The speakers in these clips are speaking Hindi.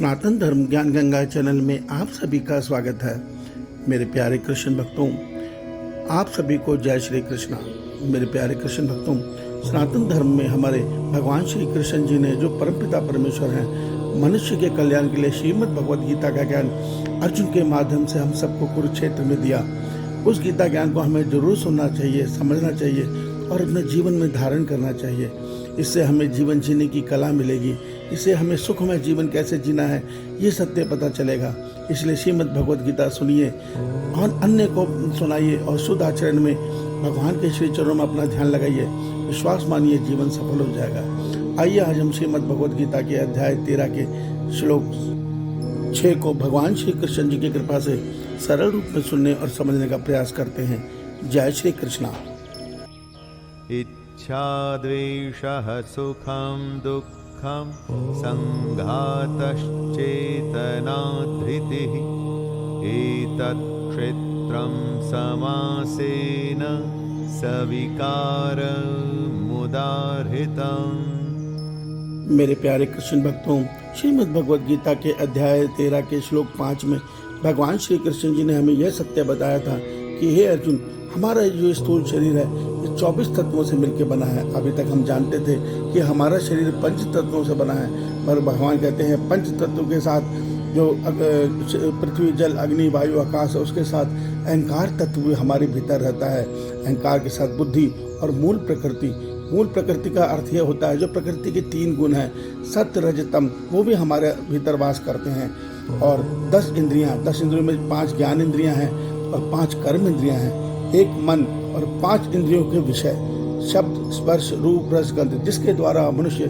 सनातन धर्म ज्ञान गंगा चैनल में आप सभी का स्वागत है। मेरे प्यारे कृष्ण भक्तों, आप सभी को जय श्री कृष्णा। मेरे प्यारे कृष्ण भक्तों, सनातन धर्म में हमारे भगवान श्री कृष्ण जी ने जो परमपिता परमेश्वर हैं, मनुष्य के कल्याण के लिए श्रीमद् भगवद गीता का ज्ञान अर्जुन के माध्यम से हम सबको कुरुक्षेत्र में दिया। उस गीता ज्ञान को हमें जरूर सुनना चाहिए, समझना चाहिए और अपने जीवन में धारण करना चाहिए। इससे हमें जीवन जीने की कला मिलेगी, इससे हमें सुखमय जीवन कैसे जीना है ये सत्य पता चलेगा। इसलिए श्रीमद् भगवद गीता सुनिए और अन्य को सुनाइए और शुद्ध आचरण में भगवान के श्री चरणों में अपना ध्यान लगाइए। विश्वास मानिए, जीवन सफल हो जाएगा। आइए आज हम श्रीमद् भगवद गीता के अध्याय 13 के श्लोक 6 को भगवान श्री कृष्ण जी की कृपा से सरल रूप में सुनने और समझने का प्रयास करते हैं। जय श्री कृष्णा। इच्छाद्वेषः सुखं दुःखं संघातश्चेतना धृतिः एतत् क्षेत्रं समासेन सविकारमुदाहृतम्। मेरे प्यारे कृष्ण भक्तों, श्रीमद् भगवद गीता के अध्याय 13 के श्लोक 5 में भगवान श्री कृष्ण जी ने हमें यह सत्य बताया था कि हे अर्जुन, हमारा जो स्थूल शरीर है ये 24 तत्वों से मिलकर बना है। अभी तक हम जानते थे कि हमारा शरीर 5 तत्वों से बना है, पर भगवान कहते हैं 5 तत्वों के साथ जो पृथ्वी, जल, अग्नि, वायु, आकाश है, उसके साथ अहंकार तत्व भी हमारे भीतर रहता है। अहंकार के साथ बुद्धि और मूल प्रकृति। मूल प्रकृति का अर्थ यह होता है जो प्रकृति के 3 गुण हैं, सत्य, रज, तम, वो भी हमारे भीतर वास करते हैं। और 10 इंद्रियों में 5 ज्ञान इंद्रियां हैं और 5 कर्म इंद्रियां हैं, 1 मन और 5 इंद्रियों के विषय, शब्द, स्पर्श, रूप, रस, गंध, जिसके द्वारा मनुष्य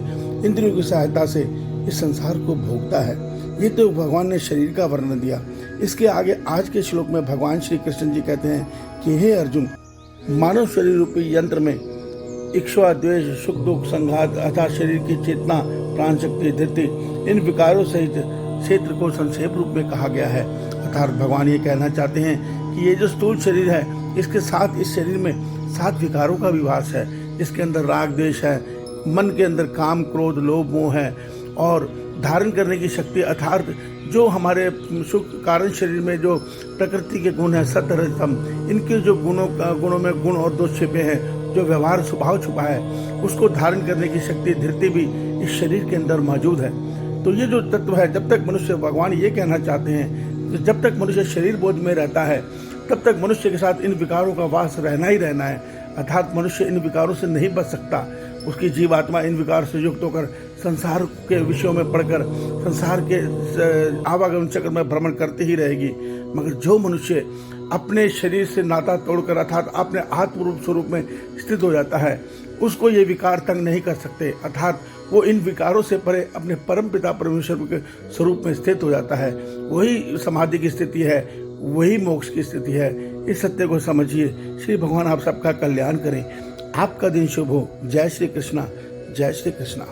इंद्रियों की सहायता से इस संसार को भोगता है। ये तो भगवान ने शरीर का वर्णन दिया। इसके आगे आज के श्लोक में भगवान श्री कृष्ण जी कहते हैं कि हे अर्जुन, मानव शरीर रूपी यंत्र में इच्छा, द्वेष, सुख, दुख, संघात अर्थात शरीर की चेतना, प्राण शक्ति, धृति, इन विकारों सहित क्षेत्र को संक्षेप रूप में कहा गया है। अर्थात भगवान ये कहना चाहते हैं कि ये जो स्थूल शरीर है, इसके साथ इस शरीर में 7 विकारों का विवास है, जिसके अंदर राग, द्वेष है, मन के अंदर काम, क्रोध, लोभ, मोह है और धारण करने की शक्ति अर्थात जो हमारे सुख कारण शरीर में जो प्रकृति के गुण है, सत्य, रज, तम, इनके जो गुणों में गुण और दोष छिपे हैं, जो व्यवहार स्वभाव छुपा है, उसको धारण करने की शक्ति, धृति भी इस शरीर के अंदर मौजूद है। तो ये जो तत्व है, जब तक मनुष्य, भगवान ये कहना चाहते हैं कि जब तक मनुष्य शरीर बोध में रहता है तब तक मनुष्य के साथ इन विकारों का वास रहना ही रहना है। अर्थात मनुष्य इन विकारों से नहीं बच सकता। उसकी जीवात्मा इन विकार से युक्त होकर संसार के विषयों में पड़कर संसार के आवागमन चक्र में भ्रमण करती ही रहेगी। मगर जो मनुष्य अपने शरीर से नाता तोड़कर अर्थात अपने आत्म स्वरूप में स्थित हो जाता है, उसको ये विकार तंग नहीं कर सकते। अर्थात वो इन विकारों से परे अपने परम पिता परमेश्वर के स्वरूप में स्थित हो जाता है। वही समाधि की स्थिति है, वही मोक्ष की स्थिति है। इस सत्य को समझिए। श्री भगवान आप सबका कल्याण करें। आपका दिन शुभ हो। जय श्री कृष्णा। जय श्री कृष्णा।